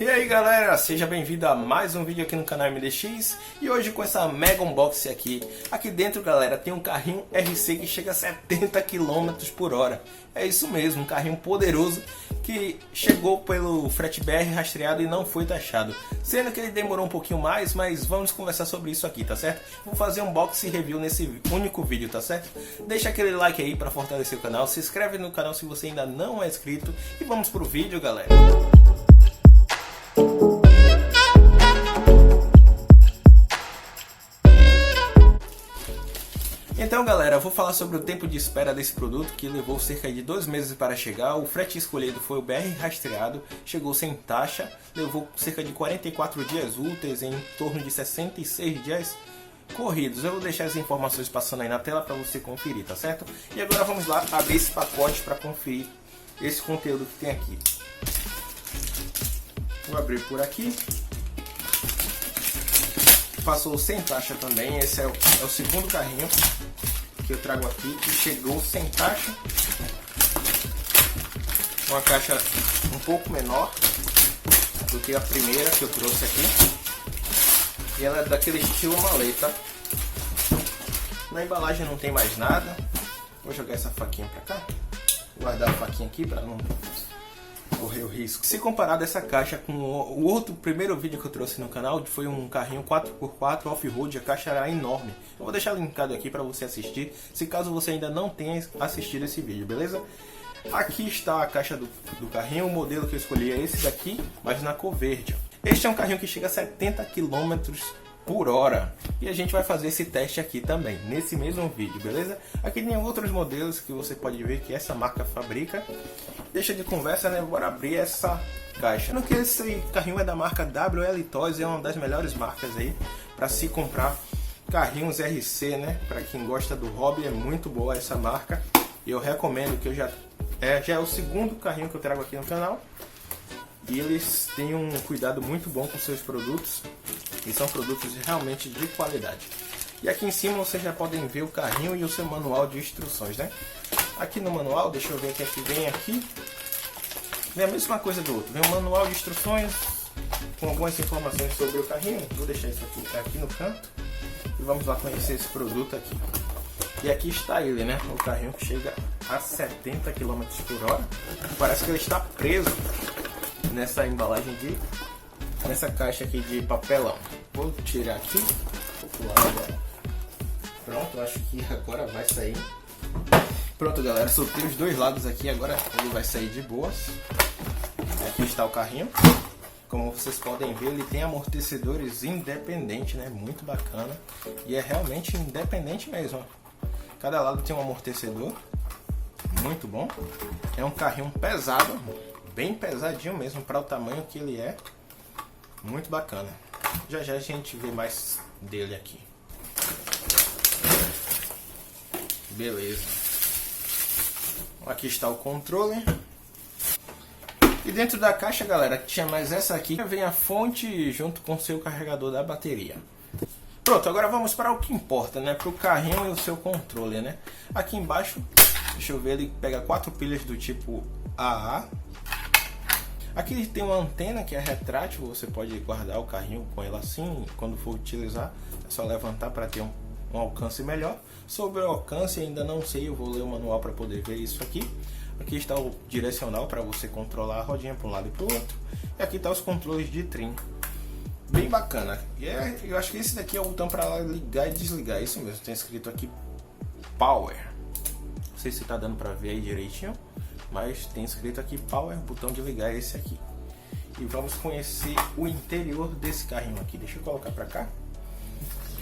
E aí galera, seja bem-vindo a mais um vídeo aqui no canal MDX. E hoje com essa mega unboxing aqui. Aqui dentro galera, tem um carrinho RC que chega a 70 km por hora. É isso mesmo, um carrinho poderoso que chegou pelo frete BR rastreado e não foi taxado. Sendo que ele demorou um pouquinho mais, mas vamos conversar sobre isso aqui, tá certo? Vou fazer um unboxing review nesse único vídeo, tá certo? Deixa aquele like aí para fortalecer o canal, se inscreve no canal se você ainda não é inscrito e vamos pro vídeo galera. Então galera, eu vou falar sobre o tempo de espera desse produto que levou cerca de 2 meses para chegar. O frete escolhido foi o BR rastreado, chegou sem taxa, levou cerca de 44 dias úteis, em torno de 66 dias corridos. Eu vou deixar as informações passando aí na tela para você conferir, tá certo? E agora vamos lá abrir esse pacote para conferir esse conteúdo que tem aqui. Vou abrir por aqui. Passou sem taxa também, esse é o segundo carrinho que eu trago aqui, que chegou sem taxa. Uma caixa um pouco menor do que a primeira que eu trouxe aqui. E ela é daquele estilo maleta. Na embalagem não tem mais nada. Vou jogar essa faquinha pra cá. Vou guardar a faquinha aqui para não correr o risco. Se comparar dessa caixa com o outro primeiro vídeo que eu trouxe no canal, foi um carrinho 4x4 off-road, a caixa era enorme. Eu vou deixar linkado aqui para você assistir, se caso você ainda não tenha assistido esse vídeo, beleza? Aqui está a caixa do carrinho, o modelo que eu escolhi é esse daqui, mas na cor verde. Este é um carrinho que chega a 70 km por hora. E a gente vai fazer esse teste aqui também, nesse mesmo vídeo, beleza? Aqui tem outros modelos que você pode ver que essa marca fabrica. Deixa de conversa, né? Bora abrir essa caixa. No que esse carrinho é da marca WL Toys, é uma das melhores marcas aí para se comprar carrinhos RC, né? Para quem gosta do hobby, é muito boa essa marca. E eu recomendo, que eu já é o segundo carrinho que eu trago aqui no canal. E eles têm um cuidado muito bom com seus produtos. E são produtos realmente de qualidade. E aqui em cima vocês já podem ver o carrinho e o seu manual de instruções, né? Aqui no manual, deixa eu ver o que é que vem aqui. Vem a mesma coisa do outro. Vem um manual de instruções com algumas informações sobre o carrinho. Vou deixar isso aqui no canto. E vamos lá conhecer esse produto aqui. E aqui está ele, né? O carrinho que chega a 70 km por hora. Parece que ele está preso nessa embalagem nessa caixa aqui de papelão. Vou tirar aqui. Vou pular agora. Pronto, acho que agora vai sair. Pronto galera, soltei os dois lados aqui, agora ele vai sair de boas. Aqui está o carrinho. Como vocês podem ver, ele tem amortecedores independentes, né? Muito bacana. E é realmente independente mesmo, ó. Cada lado tem um amortecedor. Muito bom. É um carrinho pesado, bem pesadinho mesmo para o tamanho que ele é. Muito bacana. Já já a gente vê mais dele aqui. Beleza. Aqui está o controle. E dentro da caixa, galera, tinha mais essa aqui. Vem a fonte junto com o seu carregador da bateria. Pronto, agora vamos para o que importa, né? Para o carrinho e o seu controle, né? Aqui embaixo, deixa eu ver, ele pega 4 pilhas do tipo AA. Aqui tem uma antena que é retrátil, você pode guardar o carrinho com ela assim, quando for utilizar, é só levantar para ter um alcance melhor. Sobre o alcance ainda não sei, eu vou ler o manual para poder ver isso aqui. Aqui está o direcional para você controlar a rodinha para um lado e para o outro. E aqui está os controles de trim. Bem bacana. E eu acho que esse daqui é o botão para ligar e desligar, isso mesmo, tem escrito aqui Power. Não sei se está dando para ver aí direitinho, mas tem escrito aqui Power, botão de ligar é esse aqui. E vamos conhecer o interior desse carrinho aqui. Deixa eu colocar para cá.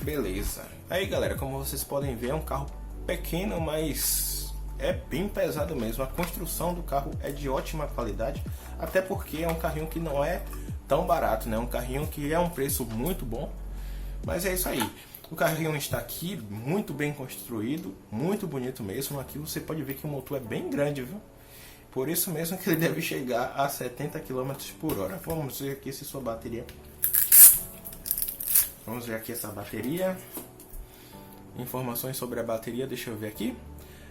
Beleza. Aí galera, como vocês podem ver, é um carro pequeno, mas é bem pesado mesmo. A construção do carro é de ótima qualidade, até porque é um carrinho que não é tão barato, né? Um carrinho que é um preço muito bom. Mas é isso aí. O carrinho está aqui muito bem construído, muito bonito mesmo. Aqui você pode ver que o motor é bem grande, viu? Por isso mesmo que ele deve chegar a 70 km por hora. Vamos ver aqui se sua bateria... Vamos ver aqui essa bateria. Informações sobre a bateria, deixa eu ver aqui.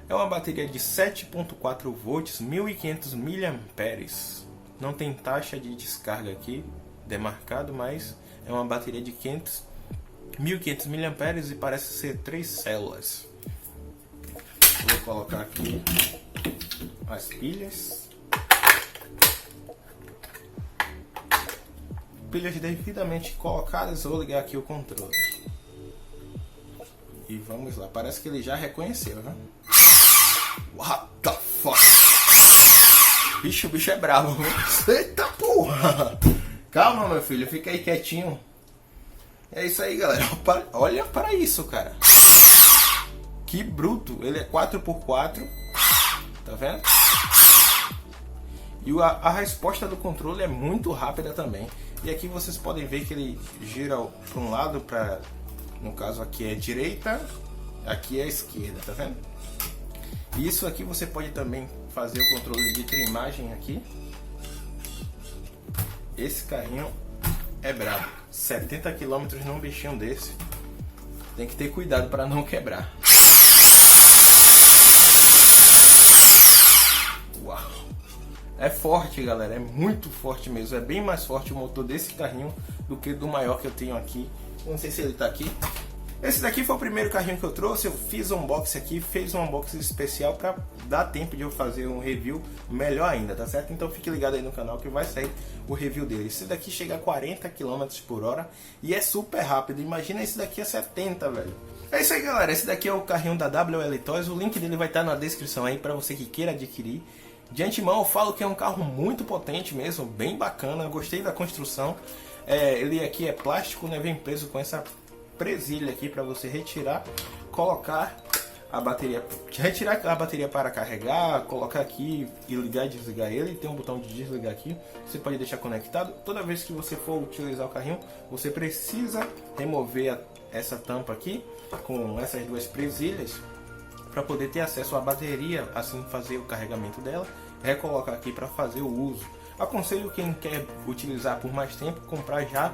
É uma bateria de 7.4 volts, 1500 mAh. Não tem taxa de descarga aqui demarcado, mas é uma bateria de 1500 mAh e parece ser 3 células. Vou colocar aqui as pilhas. Pilhas devidamente colocadas. Vou ligar aqui o controle. E vamos lá. Parece que ele já reconheceu, né? What the fuck? Bicho, o bicho é bravo. Eita porra! Calma, meu filho. Fica aí quietinho. É isso aí, galera. Olha para isso, cara. Que bruto. Ele é 4x4. Tá vendo? E a resposta do controle é muito rápida também. E aqui vocês podem ver que ele gira para um lado, no caso aqui é direita, aqui é esquerda, tá vendo? Isso aqui você pode também fazer o controle de trimagem aqui. Esse carrinho é brabo. 70 km num bichinho desse. Tem que ter cuidado para não quebrar. Uau! É forte, galera, é muito forte mesmo. É bem mais forte o motor desse carrinho do que do maior que eu tenho aqui. Não sei se ele tá aqui. Esse daqui foi o primeiro carrinho que eu trouxe. Eu fiz um unboxing aqui, fez um unboxing especial para dar tempo de eu fazer um review melhor ainda, tá certo? Então fique ligado aí no canal que vai sair o review dele. Esse daqui chega a 40 km por hora e é super rápido. Imagina esse daqui a 70, velho. É isso aí, galera. Esse daqui é o carrinho da WL Toys. O link dele vai estar na descrição aí para você que queira adquirir. De antemão eu falo que é um carro muito potente mesmo, bem bacana. Gostei da construção. Ele aqui é plástico, né? Vem preso com essa presilha aqui para você retirar, colocar a bateria, retirar a bateria para carregar, colocar aqui e ligar e desligar ele. Tem um botão de desligar aqui, você pode deixar conectado. Toda vez que você for utilizar o carrinho, você precisa remover essa tampa aqui com essas duas presilhas para poder ter acesso à bateria, assim fazer o carregamento dela, recolocar aqui para fazer o uso. Aconselho quem quer utilizar por mais tempo, comprar já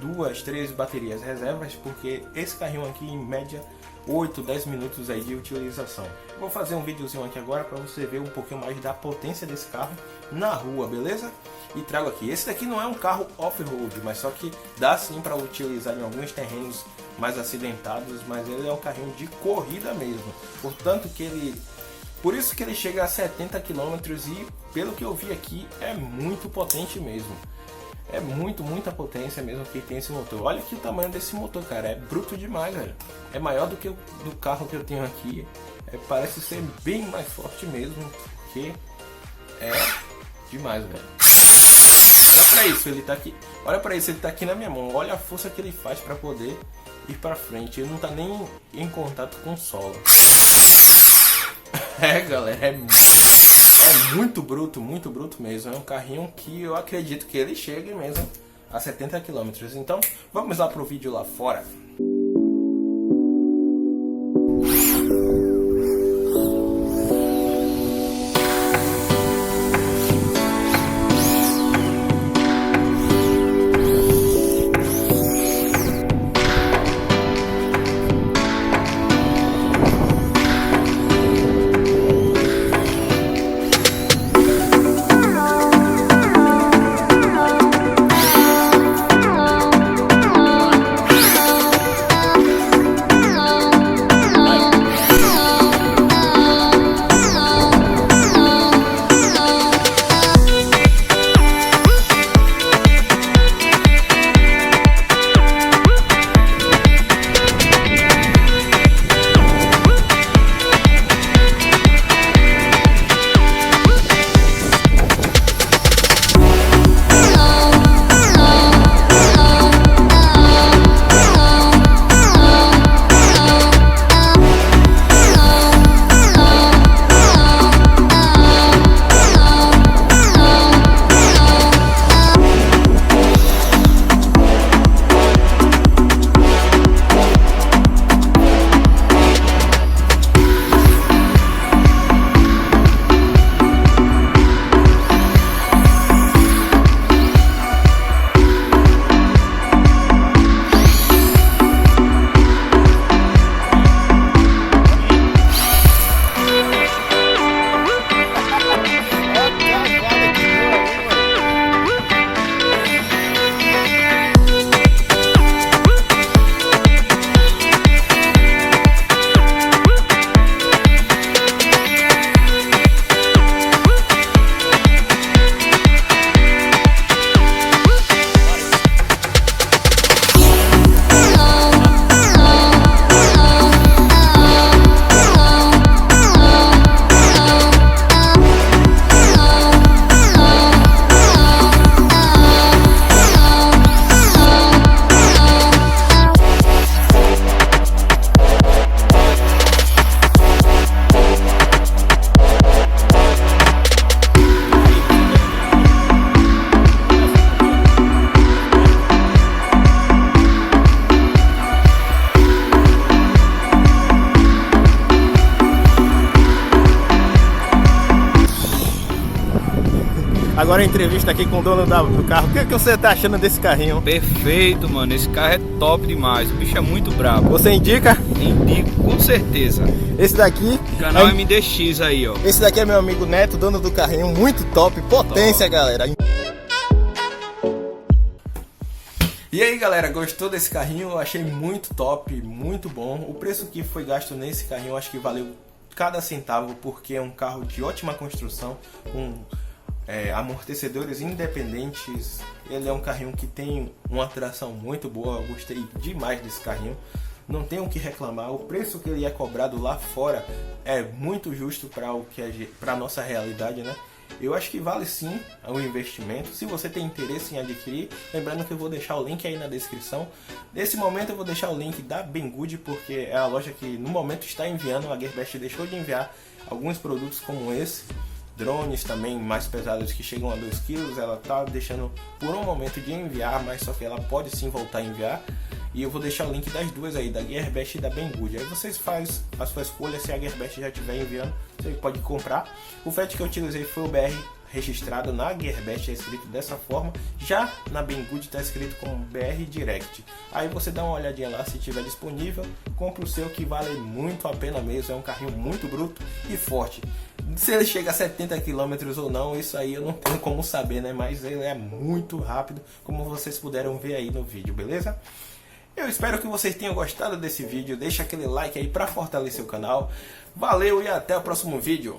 2, 3 baterias reservas, porque esse carrinho aqui em média 8, 10 minutos aí de utilização. Vou fazer um videozinho aqui agora para você ver um pouquinho mais da potência desse carro na rua, beleza? E trago aqui, esse daqui não é um carro off-road, mas só que dá sim para utilizar em alguns terrenos mais acidentados, mas ele é um carrinho de corrida mesmo, portanto que ele... Por isso que ele chega a 70 km e pelo que eu vi aqui é muito potente mesmo. É muita potência mesmo que tem esse motor. Olha aqui o tamanho desse motor, cara. É bruto demais, velho. É maior do que o do carro que eu tenho aqui. Parece ser bem mais forte mesmo. Que é demais, velho. Olha pra isso, ele tá aqui. Olha pra isso, ele tá aqui na minha mão. Olha a força que ele faz pra poder ir pra frente. Ele não tá nem em contato com o solo. Galera, é muito bruto mesmo. É um carrinho que eu acredito que ele chegue mesmo a 70 km. Então, vamos lá pro vídeo lá fora. Agora a entrevista aqui com o dono do carro. O que você tá achando desse carrinho? Perfeito, mano. Esse carro é top demais. O bicho é muito brabo. Você indica? Indico, com certeza. Esse daqui... Canal MDX aí, ó. Esse daqui é meu amigo Neto, dono do carrinho. Muito top, potência, galera. E aí, galera, gostou desse carrinho? Eu achei muito top, muito bom. O preço que foi gasto nesse carrinho, eu acho que valeu cada centavo, porque é um carro de ótima construção, com amortecedores independentes. Ele é um carrinho que tem uma tração muito boa. Eu gostei demais desse carrinho, não tenho o que reclamar. O preço que ele é cobrado lá fora é muito justo para a nossa realidade, né? Eu acho que vale sim o investimento. Se você tem interesse em adquirir, lembrando que eu vou deixar o link aí na descrição. Nesse momento eu vou deixar o link da Banggood, porque é a loja que no momento está enviando. A Gearbest deixou de enviar alguns produtos como esse, drones também mais pesados que chegam a 2 kg. Ela tá deixando por um momento de enviar, mas só que ela pode sim voltar a enviar. E eu vou deixar o link das duas aí, da Gearbest e da Banggood. Aí vocês fazem a sua escolha. Se a Gearbest já estiver enviando, você pode comprar. O frete que eu utilizei foi o BR registrado. Na Gearbest é escrito dessa forma, já na Banggood está escrito como BR Direct. Aí você dá uma olhadinha lá, se tiver disponível, compra o seu, que vale muito a pena mesmo. É um carrinho muito bruto e forte. Se ele chega a 70 km ou não, isso aí eu não tenho como saber, né? Mas ele é muito rápido, como vocês puderam ver aí no vídeo, beleza? Eu espero que vocês tenham gostado desse vídeo. Deixa aquele like aí para fortalecer o canal. Valeu e até o próximo vídeo.